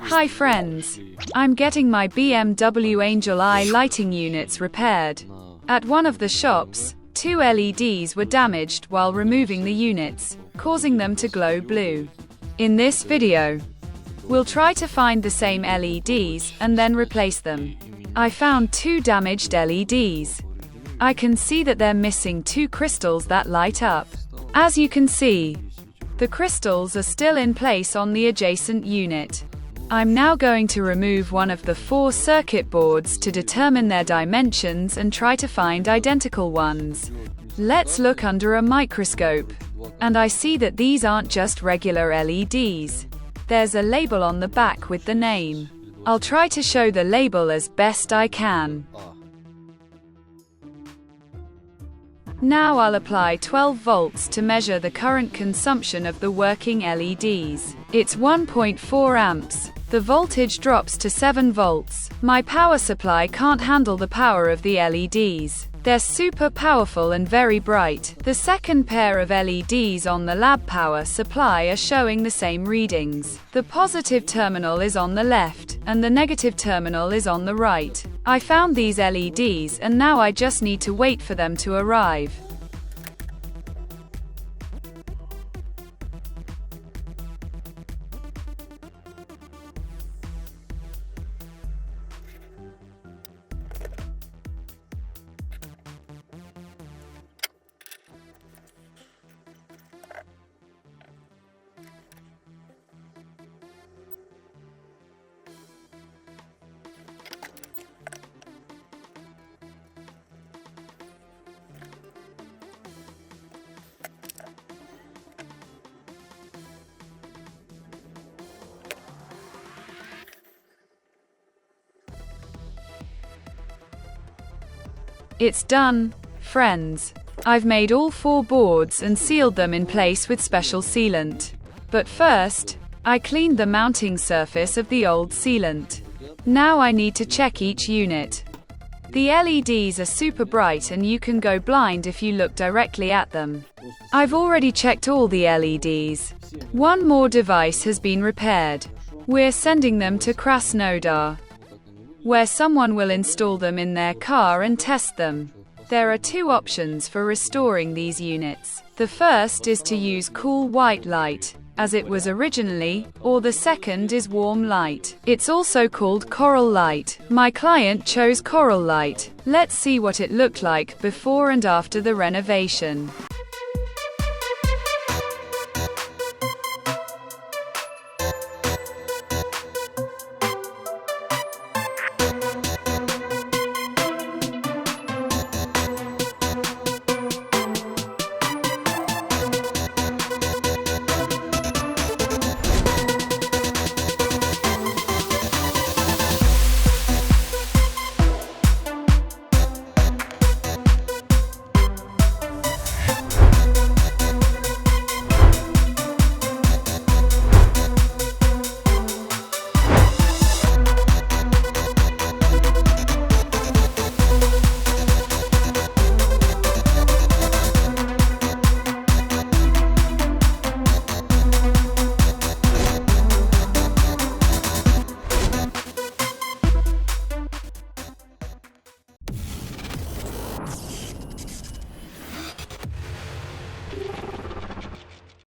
Hi friends! I'm getting my BMW Angel Eye lighting units repaired. At one of the shops, 2 LEDs were damaged while removing the units, causing them to glow blue. In this video, we'll try to find the same LEDs and then replace them. I found 2 damaged LEDs. I can see that they're missing 2 crystals that light up. As you can see, the crystals are still in place on the adjacent unit. I'm now going to remove one of the 4 circuit boards to determine their dimensions and try to find identical ones. Let's look under a microscope. And I see that these aren't just regular LEDs. There's a label on the back with the name. I'll try to show the label as best I can. Now I'll apply 12 volts to measure the current consumption of the working LEDs. It's 1.4 amps. The voltage drops to 7 volts. My power supply can't handle the power of the LEDs. They're super powerful and very bright. The second pair of LEDs on the lab power supply are showing the same readings. The positive terminal is on the left, and the negative terminal is on the right. I found these LEDs and now I just need to wait for them to arrive. It's done, friends. I've made all 4 boards and sealed them in place with special sealant. But first, I cleaned the mounting surface of the old sealant. Now I need to check each unit. The LEDs are super bright and you can go blind if you look directly at them. I've already checked all the LEDs. One more device has been repaired. We're sending them to Krasnodar, where someone will install them in their car and test them. There are 2 options for restoring these units. The first is to use cool white light, as it was originally, or the second is warm light. It's also called coral light. My client chose coral light. Let's see what it looked like before and after the renovation.